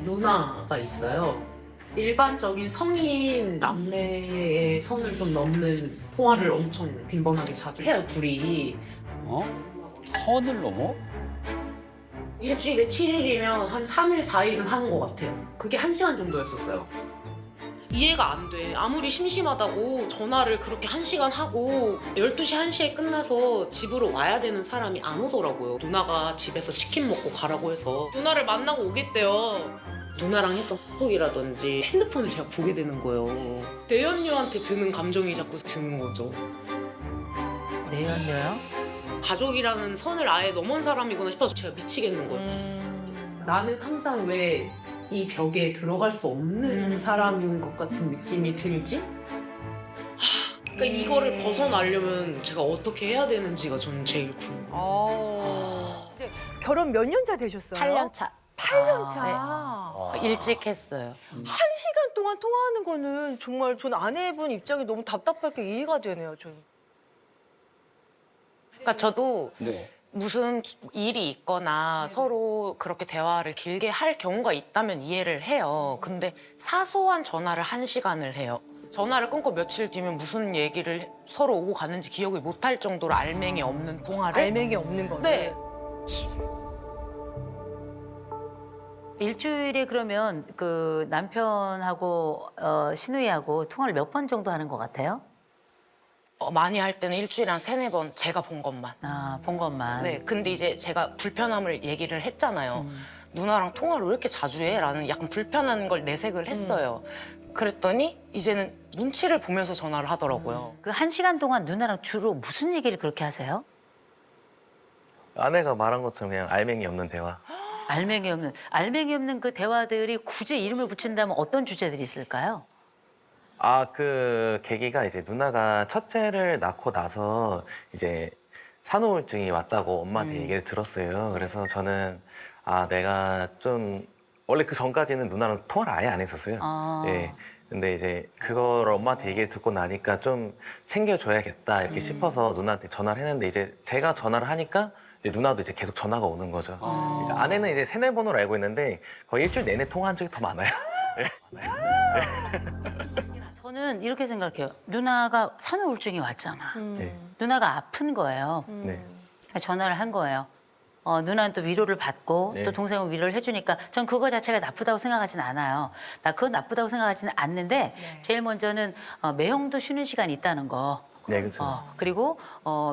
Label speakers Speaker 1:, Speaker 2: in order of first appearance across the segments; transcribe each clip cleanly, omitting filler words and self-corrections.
Speaker 1: 누나가 있어요. 일반적인 성인 남매의 선을 좀 넘는 통화를 엄청 빈번하게 자주 해요, 둘이.
Speaker 2: 어? 선을 넘어?
Speaker 1: 일주일에 7일이면 한 3일, 4일은 하는 것 같아요. 그게 1시간 정도였었어요. 이해가 안 돼. 아무리 심심하다고 전화를 그렇게 1시간 하고 12시, 1시에 끝나서 집으로 와야 되는 사람이 안 오더라고요. 누나가 집에서 치킨 먹고 가라고 해서 누나를 만나고 오겠대요. 누나랑 했던 톡이라든지 핸드폰을 제가 보게 되는 거예요. 내연녀한테 드는 감정이 자꾸 드는 거죠.
Speaker 3: 내연녀요?
Speaker 1: 가족이라는 선을 아예 넘은 사람이구나 싶어서 제가 미치겠는 거예요. 나는 항상 왜 이 벽에 들어갈 수 없는 사람인 것 같은 느낌이 들지? 그러니까 이거를 벗어나려면 제가 어떻게 해야 되는지가 저는 제일 궁금해요.
Speaker 4: 근데 결혼 몇 년차 되셨어요?
Speaker 3: 8년 차.
Speaker 4: 8년 차.
Speaker 3: 일찍 했어요.
Speaker 4: 1시간 동안 통화하는 거는 정말 전 아내분 입장이 너무 답답할 게 이해가 되네요, 저는.
Speaker 3: 그러니까 저도
Speaker 2: 네.
Speaker 3: 무슨 일이 있거나 서로 그렇게 대화를 길게 할 경우가 있다면 이해를 해요. 근데 사소한 전화를 1시간을 해요. 전화를 끊고 며칠 뒤면 무슨 얘기를 서로 오고 가는지 기억을 못할 정도로 알맹이 없는 통화를.
Speaker 4: 알맹이 없는 거네.
Speaker 3: 네.
Speaker 5: 일주일에 그러면 그 남편하고 시누이하고 통화를 몇 번 정도 하는 것 같아요?
Speaker 3: 많이 할 때는 일주일에 한 3-4번 제가 본 것만.
Speaker 5: 아, 본 것만.
Speaker 3: 네, 근데 이제 제가 불편함을 얘기를 했잖아요. 누나랑 통화를 왜 이렇게 자주 해? 라는 약간 불편한 걸 내색을 했어요. 그랬더니 이제는 눈치를 보면서 전화를 하더라고요.
Speaker 5: 그 1시간 동안 누나랑 주로 무슨 얘기를 그렇게 하세요?
Speaker 6: 아내가 말한 것처럼 그냥 알맹이 없는 대화.
Speaker 5: 알맹이 없는 그 대화들이 굳이 이름을 붙인다면 어떤 주제들이 있을까요?
Speaker 6: 그 계기가 이제 누나가 첫째를 낳고 나서 이제 산후우울증이 왔다고 엄마한테 얘기를 들었어요. 그래서 저는 내가 좀 원래 그 전까지는 누나랑 통화를 아예 안 했었어요. 예. 근데 이제 그걸 엄마한테 얘기를 듣고 나니까 좀 챙겨줘야겠다 이렇게 싶어서 누나한테 전화를 했는데 이제 제가 전화를 하니까 이제 누나도 이제 계속 전화가 오는 거죠. 그러니까 아내는 이제 3-4번으로 알고 있는데 거의 일주일 내내 통화한 적이 더 많아요.
Speaker 5: 저는 이렇게 생각해요. 누나가 산후우울증이 왔잖아.
Speaker 6: 네.
Speaker 5: 누나가 아픈 거예요.
Speaker 6: 네.
Speaker 5: 전화를 한 거예요. 누나는 또 위로를 받고
Speaker 6: 네.
Speaker 5: 또 동생은 위로를 해주니까 전 그거 자체가 나쁘다고 생각하진 않아요. 나 그건 나쁘다고 생각하지는 않는데 제일 먼저는 매형도 쉬는 시간이 있다는 거.
Speaker 6: 네, 그렇죠.
Speaker 5: 그리고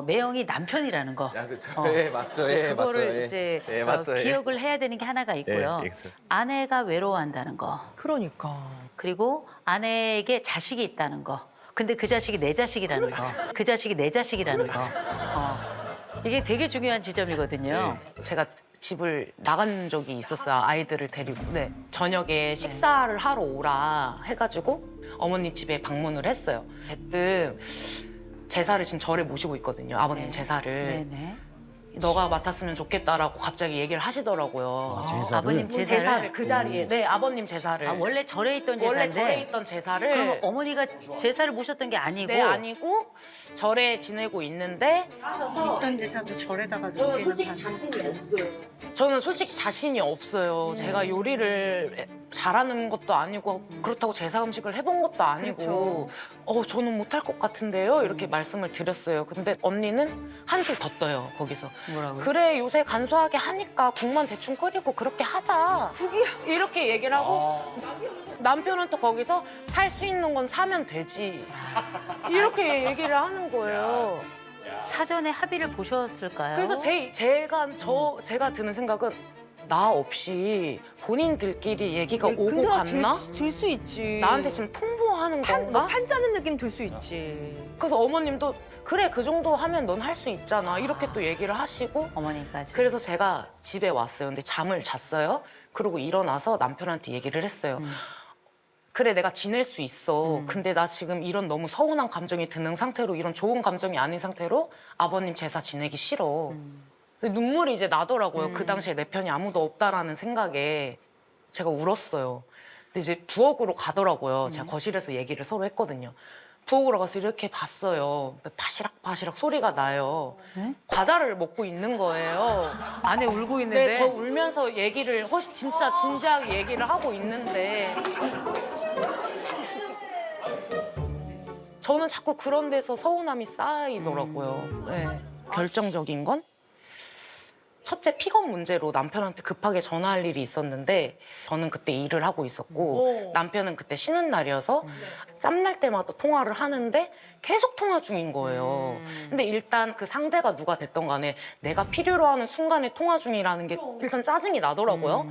Speaker 5: 매형이 남편이라는 거.
Speaker 6: 그렇죠. 예, 맞죠. 예,
Speaker 5: 그거를
Speaker 6: 맞죠. 예.
Speaker 5: 이제
Speaker 6: 예, 맞죠. 예.
Speaker 5: 기억을 해야 되는 게 하나가 있고요.
Speaker 6: 예, 그렇죠.
Speaker 5: 아내가 외로워한다는 거.
Speaker 4: 그러니까.
Speaker 5: 그리고 아내에게 자식이 있다는 거. 근데 그 자식이 내 자식이라는 거. 그 자식이 내 자식이라는 거. 이게 되게 중요한 지점이거든요.
Speaker 3: 제가 집을 나간 적이 있었어요. 아이들을 데리고. 네. 저녁에 식사를 하러 오라 해가지고 어머님 집에 방문을 했어요. 대뜸 제사를 지금 절에 모시고 있거든요. 아버님 제사를.
Speaker 5: 네네.
Speaker 3: 너가 맡았으면 좋겠다라고 갑자기 얘기를 하시더라고요.
Speaker 2: 제사를?
Speaker 5: 아버님 제사를?
Speaker 3: 제사를 그 자리에. 네, 아버님 제사를.
Speaker 5: 원래 절에 있던
Speaker 3: 원래
Speaker 5: 제사인데.
Speaker 3: 절에 있던 제사를.
Speaker 5: 그럼 어머니가 제사를 모셨던 게 아니고.
Speaker 3: 네, 아니고 절에 지내고 있는데
Speaker 7: 어떤 제사도 절에다가 넣기는
Speaker 3: 저는 솔직히 자신이 없어요. 제가 요리를 잘하는 것도 아니고 그렇다고 제사 음식을 해본 것도 아니고 저는 못할 것 같은데요? 이렇게 말씀을 드렸어요. 근데 언니는 한술 더 떠요, 거기서.
Speaker 5: 뭐라고요?
Speaker 3: 그래, 요새 간소하게 하니까 국만 대충 끓이고 그렇게 하자. 이렇게 얘기를 하고 남편은 또 거기서 살 수 있는 건 사면 되지. 이렇게 얘기를 하는 거예요.
Speaker 5: 사전에 합의를 보셨을까요?
Speaker 3: 그래서 제가 드는 생각은 나 없이 본인들끼리 얘기가 오고 갔나?
Speaker 4: 들 수 있지.
Speaker 3: 나한테 지금 통보하는 건가?
Speaker 4: 판 짜는 느낌 들 수 있지.
Speaker 3: 그래서 어머님도 그래 그 정도 하면 넌 할 수 있잖아 이렇게 또 얘기를 하시고
Speaker 5: 어머니까지.
Speaker 3: 그래서 제가 집에 왔어요. 근데 잠을 잤어요. 그러고 일어나서 남편한테 얘기를 했어요. 그래 내가 지낼 수 있어. 근데 나 지금 이런 너무 서운한 감정이 드는 상태로 이런 좋은 감정이 아닌 상태로 아버님 제사 지내기 싫어. 근데 눈물이 이제 나더라고요. 그 당시에 내 편이 아무도 없다라는 생각에 제가 울었어요. 근데 이제 부엌으로 가더라고요. 제가 거실에서 얘기를 서로 했거든요. 부엌으로 가서 이렇게 봤어요. 바시락 소리가 나요. 과자를 먹고 있는 거예요.
Speaker 5: 아내 울고 있는데.
Speaker 3: 네, 저 울면서 얘기를 진짜 진지하게 얘기를 하고 있는데 저는 자꾸 그런 데서 서운함이 쌓이더라고요. 네. 결정적인 건 첫째 픽업 문제로 남편한테 급하게 전화할 일이 있었는데 저는 그때 일을 하고 있었고 남편은 그때 쉬는 날이어서 짬날 때마다 통화를 하는데 계속 통화 중인 거예요. 근데 일단 그 상대가 누가 됐던 간에 내가 필요로 하는 순간에 통화 중이라는 게 일단 짜증이 나더라고요.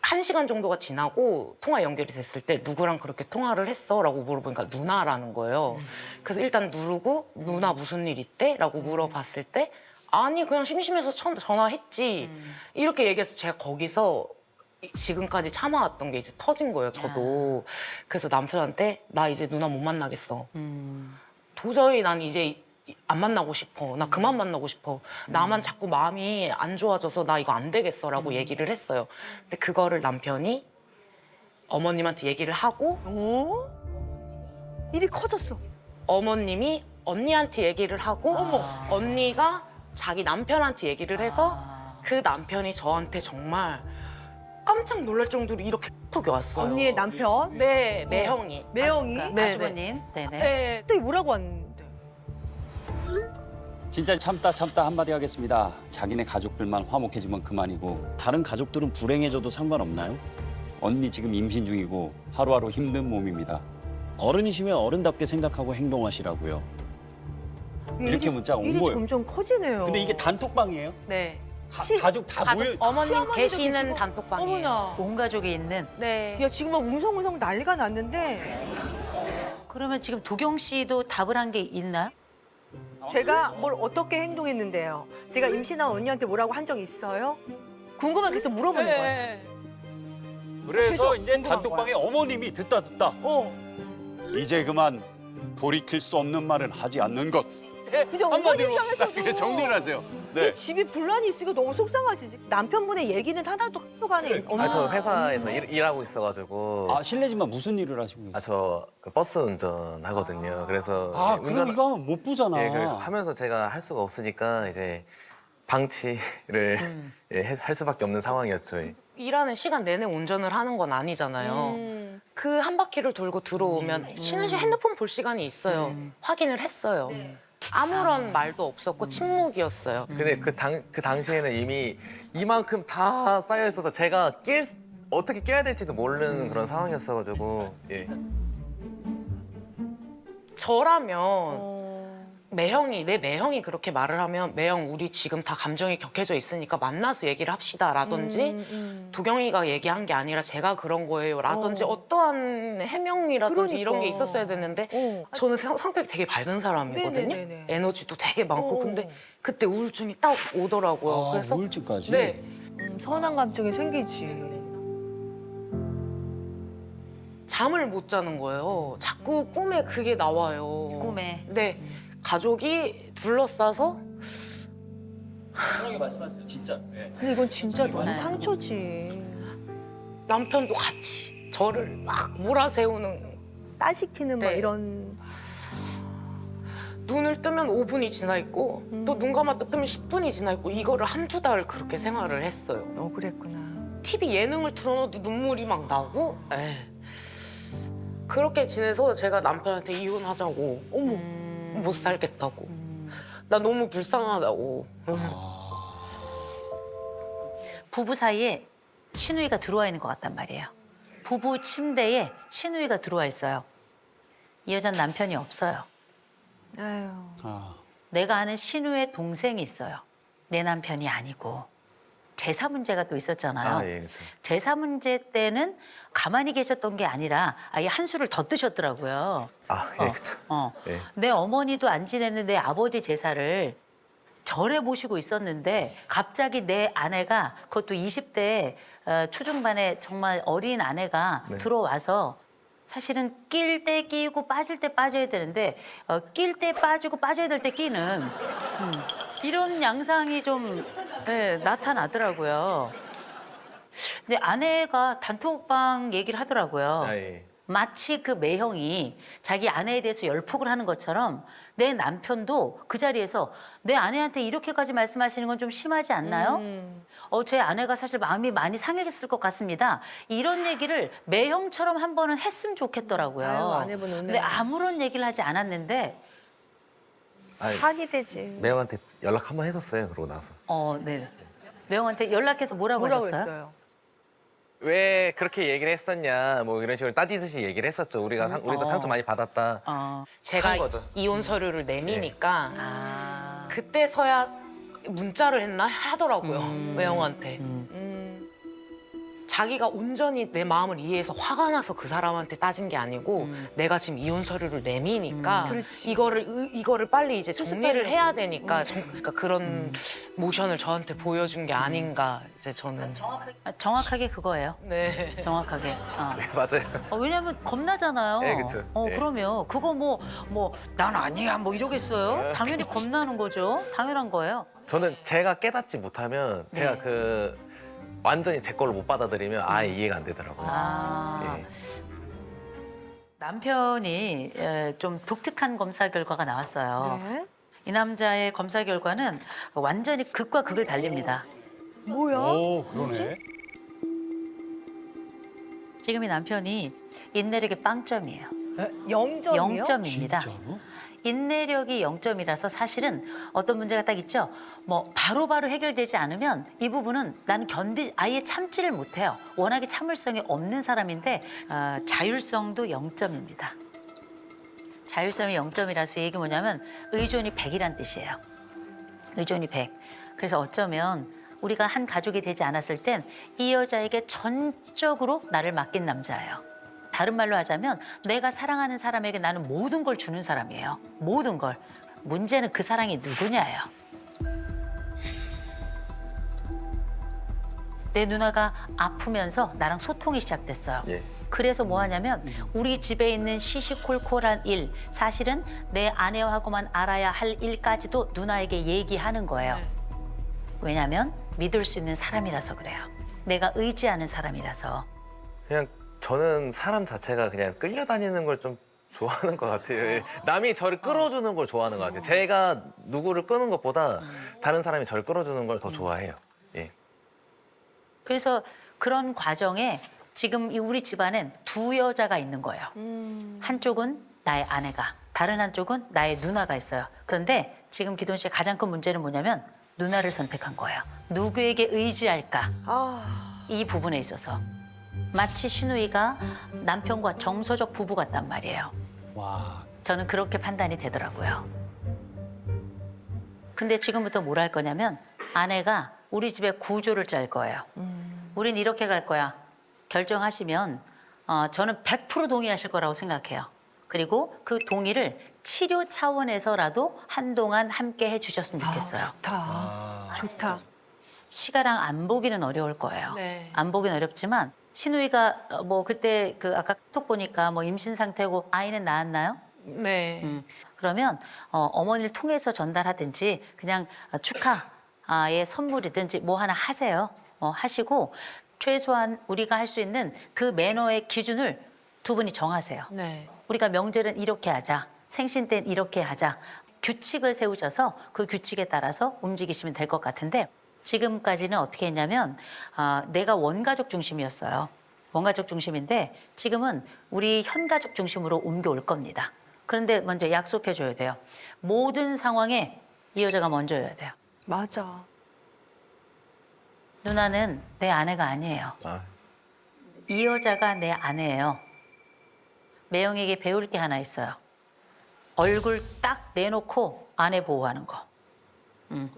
Speaker 3: 1시간 정도가 지나고 통화 연결이 됐을 때 누구랑 그렇게 통화를 했어? 라고 물어보니까 누나라는 거예요. 그래서 일단 누르고 누나 무슨 일 있대? 라고 물어봤을 때 아니 그냥 심심해서 전화했지. 이렇게 얘기해서 제가 거기서 지금까지 참아왔던 게 이제 터진 거예요, 저도. 그래서 남편한테 나 이제 누나 못 만나겠어. 도저히 난 이제 안 만나고 싶어. 나 그만 만나고 싶어. 나만 자꾸 마음이 안 좋아져서 나 이거 안 되겠어라고 얘기를 했어요. 근데 그거를 남편이 어머님한테 얘기를 하고
Speaker 4: 일이 커졌어.
Speaker 3: 어머님이 언니한테 얘기를 하고 언니가 자기 남편한테 얘기를 해서 그 남편이 저한테 정말 깜짝 놀랄 정도로 이렇게 톡이 왔어요.
Speaker 4: 언니의 남편.
Speaker 3: 네, 매형이.
Speaker 4: 매형이.
Speaker 3: 네,
Speaker 5: 아주버님. 네네.
Speaker 3: 네.
Speaker 4: 또 뭐라고 왔는데?
Speaker 2: 진짜 참다 한마디 하겠습니다. 자기네 가족들만 화목해지면 그만이고 다른 가족들은 불행해져도 상관없나요? 언니 지금 임신 중이고 하루하루 힘든 몸입니다. 어른이시면 어른답게 생각하고 행동하시라고요. 이렇게 문자가 온
Speaker 4: 일이
Speaker 2: 거예요.
Speaker 4: 점점 커지네요.
Speaker 2: 근데 이게 단톡방이에요?
Speaker 3: 네.
Speaker 2: 가족 다 모여.
Speaker 3: 어머님
Speaker 4: 시어머니도
Speaker 3: 계시는
Speaker 4: 계시고.
Speaker 3: 단톡방이에요.
Speaker 4: 어머나.
Speaker 5: 온 가족이 있는.
Speaker 3: 네.
Speaker 4: 야 지금 막 웅성웅성 난리가 났는데
Speaker 5: 그러면 지금 도경 씨도 답을 한 게 있나요?
Speaker 4: 제가 뭘 어떻게 행동했는데요? 제가 임신한 언니한테 뭐라고 한 적 있어요? 궁금한 게 있어 물어보는 거예요.
Speaker 3: 네.
Speaker 2: 그래서
Speaker 4: 계속
Speaker 2: 이제
Speaker 4: 궁금한
Speaker 2: 단톡방에 어머님이 듣다 이제 그만 돌이킬 수 없는 말은 하지 않는 것.
Speaker 4: 근데 어머니
Speaker 2: 한마디로
Speaker 4: 입장에서도
Speaker 2: 정리를 하세요.
Speaker 4: 이
Speaker 2: 네.
Speaker 4: 집이 분란이 있으니까 너무 속상하시지. 남편분의 얘기는 하나도 학교 안에
Speaker 6: 아, 저 회사에서 일하고 있어가지고
Speaker 2: 아 실례지만 무슨 일을 하시고 계세요?
Speaker 6: 저 버스 운전하거든요. 그래서
Speaker 2: 아 그럼 이거 하면 못 보잖아.
Speaker 6: 예, 하면서 제가 할 수가 없으니까 이제 방치를 할 수밖에 없는 상황이었죠.
Speaker 3: 일하는 시간 내내 운전을 하는 건 아니잖아요. 그 한 바퀴를 돌고 들어오면 쉬는 시간 핸드폰 볼 시간이 있어요. 확인을 했어요. 아무런 말도 없었고 침묵이었어요.
Speaker 6: 근데 그 당시에는 이미 이만큼 다 쌓여 있어서 제가 어떻게 깨야 될지도 모르는 그런 상황이었어가지고 예.
Speaker 3: 저라면 내 매형이 그렇게 말을 하면 매형 우리 지금 다 감정이 격해져 있으니까 만나서 얘기를 합시다라든지 도경이가 얘기한 게 아니라 제가 그런 거예요라든지 어떠한 해명이라든지 이런 게
Speaker 4: 그러니까.
Speaker 3: 있었어야 되는데 저는 성격이 되게 밝은 사람이거든요.
Speaker 4: 네네네네.
Speaker 3: 에너지도 되게 많고 근데 그때 우울증이 딱 오더라고요.
Speaker 2: 아,
Speaker 3: 그래서
Speaker 2: 우울증까지?
Speaker 3: 네.
Speaker 4: 서운한 감정이 생기지.
Speaker 3: 잠을 못 자는 거예요. 자꾸 꿈에 그게 나와요.
Speaker 5: 꿈에.
Speaker 3: 네. 가족이 둘러싸서
Speaker 2: 편하게 말씀하세요. 진짜.
Speaker 4: 근데 이건 진짜 너무 상처지.
Speaker 3: 남편도 같이 저를 막 몰아세우는
Speaker 4: 따시키는 막
Speaker 3: 네.
Speaker 4: 이런.
Speaker 3: 눈을 뜨면 5분이 지나 있고 또 눈 감았다 뜨면 10분이 지나 있고 이거를 한두 달 그렇게 생활을 했어요.
Speaker 4: 그랬구나.
Speaker 3: TV 예능을 틀어놔도 눈물이 막 나고 그렇게 지내서 제가 남편한테 이혼하자고
Speaker 4: 어머.
Speaker 3: 못 살겠다고 나 너무 불쌍하다고
Speaker 5: 부부 사이에 신우이가 들어와 있는 것 같단 말이에요. 부부 침대에 신우이가 들어와 있어요. 이 여자는 남편이 없어요.
Speaker 4: 아유.
Speaker 2: 아.
Speaker 5: 내가 아는 신우의 동생이 있어요. 내 남편이 아니고. 제사 문제가 또 있었잖아요.
Speaker 6: 아, 예, 그렇죠.
Speaker 5: 제사 문제 때는 가만히 계셨던 게 아니라 아예 한 수를 더 뜨셨더라고요.
Speaker 6: 아, 예, 그렇죠. 예.
Speaker 5: 내 어머니도 안 지냈는데 내 아버지 제사를 절에 모시고 있었는데 갑자기 내 아내가 그것도 20대 초중반에 정말 어린 아내가
Speaker 6: 네.
Speaker 5: 들어와서 사실은 낄 때 끼고 빠질 때 빠져야 되는데 낄 때 빠지고 빠져야 될 때 끼는 이런 양상이 좀 나타나더라고요. 근데 아내가 단톡방 얘기를 하더라고요.
Speaker 6: 아, 예.
Speaker 5: 마치 그 매형이 자기 아내에 대해서 열폭을 하는 것처럼 내 남편도 그 자리에서 내 아내한테 이렇게까지 말씀하시는 건 좀 심하지 않나요? 제 아내가 사실 마음이 많이 상했을 것 같습니다. 이런 얘기를 매형처럼 한 번은 했으면 좋겠더라고요.
Speaker 4: 아유, 아내분 오늘.
Speaker 5: 근데 아무런 얘기를 하지 않았는데
Speaker 6: 아니,
Speaker 4: 한이 되지.
Speaker 6: 매형한테 연락 한 번 했었어요. 그러고 나서.
Speaker 5: 네. 매형한테 연락해서 뭐라고 하셨어요?
Speaker 4: 했어요?
Speaker 6: 왜 그렇게 얘기를 했었냐 뭐 이런 식으로 따지듯이 얘기를 했었죠. 우리도 상처 많이 받았다.
Speaker 3: 제가
Speaker 6: 한 거죠.
Speaker 3: 이혼 서류를 내미니까
Speaker 5: 아.
Speaker 3: 그때서야 문자를 했나 하더라고요. 매형한테. 자기가 온전히 내 마음을 이해해서 화가 나서 그 사람한테 따진 게 아니고 내가 지금 이혼 서류를 내미니까
Speaker 4: 그렇지.
Speaker 3: 이거를 빨리 이제 정리를 해야 되니까 그러니까 그런 모션을 저한테 보여준 게 아닌가 이제 저는.
Speaker 5: 정확하게 그거예요.
Speaker 3: 네.
Speaker 5: 정확하게.
Speaker 6: 네, 맞아요.
Speaker 5: 왜냐면 겁나잖아요.
Speaker 6: 네, 그쵸. 네.
Speaker 5: 그러면 그거 난 아니야 뭐 이러겠어요? 당연히 겁나는 거죠. 당연한 거예요.
Speaker 6: 저는 제가 깨닫지 못하면 제가 완전히 제 걸로 못 받아들이면 아예 이해가 안 되더라고요. 예.
Speaker 5: 남편이 좀 독특한 검사 결과가 나왔어요.
Speaker 4: 네.
Speaker 5: 이 남자의 검사 결과는 완전히 극과 극을 달립니다.
Speaker 4: 뭐야?
Speaker 2: 오, 그러네.
Speaker 5: 지금 이 남편이 인내력이 빵점이에요.
Speaker 4: 0점이요?
Speaker 5: 0점입니다. 인내력이 0점이라서 사실은 어떤 문제가 딱 있죠. 바로바로 해결되지 않으면 이 부분은 나는 아예 참지를 못해요. 워낙에 참을성이 없는 사람인데 자율성도 0점입니다. 자율성이 0점이라서 얘기 뭐냐면 의존이 100이란 뜻이에요. 의존이 100. 그래서 어쩌면 우리가 한 가족이 되지 않았을 땐 이 여자에게 전적으로 나를 맡긴 남자예요. 다른 말로 하자면 내가 사랑하는 사람에게 나는 모든 걸 주는 사람이에요. 모든 걸. 문제는 그 사랑이 누구냐예요. 내 누나가 아프면서 나랑 소통이 시작됐어요.
Speaker 6: 예.
Speaker 5: 그래서 뭐 하냐면 우리 집에 있는 시시콜콜한 일, 사실은 내 아내하고만 알아야 할 일까지도 누나에게 얘기하는 거예요. 왜냐면 믿을 수 있는 사람이라서 그래요. 내가 의지하는 사람이라서.
Speaker 6: 그냥 저는 사람 자체가 그냥 끌려다니는 걸 좀 좋아하는 것 같아요. 예. 남이 저를 끌어주는 걸 좋아하는 것 같아요. 제가 누구를 끄는 것보다 다른 사람이 저를 끌어주는 걸 더 좋아해요. 예.
Speaker 5: 그래서 그런 과정에 지금 우리 집안엔 두 여자가 있는 거예요. 한쪽은 나의 아내가, 다른 한쪽은 나의 누나가 있어요. 그런데 지금 기돈 씨의 가장 큰 문제는 뭐냐면 누나를 선택한 거예요. 누구에게 의지할까? 이 부분에 있어서. 마치 신우이가 남편과 정서적 부부 같단 말이에요.
Speaker 2: 와.
Speaker 5: 저는 그렇게 판단이 되더라고요. 근데 지금부터 뭘 할 거냐면 아내가 우리 집에 구조를 짤 거예요. 우린 이렇게 갈 거야. 결정하시면 저는 100% 동의하실 거라고 생각해요. 그리고 그 동의를 치료 차원에서라도 한동안 함께 해주셨으면 좋겠어요.
Speaker 4: 좋다.
Speaker 5: 시가랑 안 보기는 어려울 거예요.
Speaker 3: 네.
Speaker 5: 안 보기는 어렵지만 신우이가 그때 아까 톡 보니까 임신 상태고 아이는 낳았나요?
Speaker 3: 네.
Speaker 5: 그러면 어머니를 통해서 전달하든지 그냥 축하의 선물이든지 뭐 하나 하세요. 하시고 최소한 우리가 할 수 있는 그 매너의 기준을 두 분이 정하세요.
Speaker 3: 네.
Speaker 5: 우리가 명절은 이렇게 하자. 생신 때는 이렇게 하자. 규칙을 세우셔서 그 규칙에 따라서 움직이시면 될 것 같은데 지금까지는 어떻게 했냐면 내가 원가족 중심이었어요. 원가족 중심인데 지금은 우리 현가족 중심으로 옮겨올 겁니다. 그런데 먼저 약속해줘야 돼요. 모든 상황에 이 여자가 먼저여야 돼요.
Speaker 4: 맞아.
Speaker 5: 누나는 내 아내가 아니에요. 이 여자가 내 아내예요. 매형에게 배울 게 하나 있어요. 얼굴 딱 내놓고 아내 보호하는 거.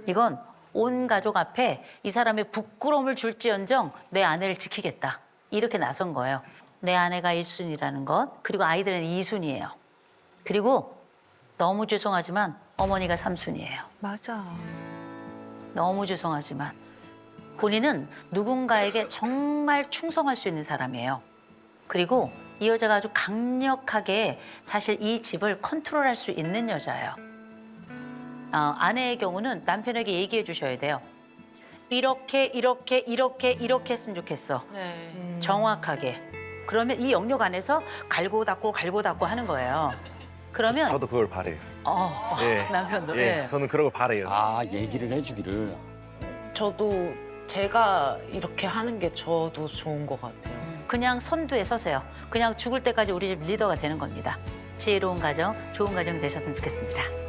Speaker 5: 이건 온 가족 앞에 이 사람의 부끄러움을 줄지언정 내 아내를 지키겠다. 이렇게 나선 거예요. 내 아내가 1순위라는 것, 그리고 아이들은 2순위예요. 그리고 너무 죄송하지만 어머니가 3순위예요.
Speaker 4: 맞아.
Speaker 5: 너무 죄송하지만 본인은 누군가에게 정말 충성할 수 있는 사람이에요. 그리고 이 여자가 아주 강력하게 사실 이 집을 컨트롤할 수 있는 여자예요. 아내의 경우는 남편에게 얘기해 주셔야 돼요. 이렇게 했으면 좋겠어.
Speaker 3: 네.
Speaker 5: 정확하게. 그러면 이 영역 안에서 갈고 닦고 하는 거예요. 그러면
Speaker 6: 저도 그걸 바래요. 예.
Speaker 5: 남편도
Speaker 6: 예, 저는 그런 걸 바래요.
Speaker 2: 아, 얘기를 해주기를.
Speaker 3: 저도 제가 이렇게 하는 게 저도 좋은 것 같아요.
Speaker 5: 그냥 선두에 서세요. 그냥 죽을 때까지 우리 집 리더가 되는 겁니다. 지혜로운 가정, 좋은 가정 되셨으면 좋겠습니다.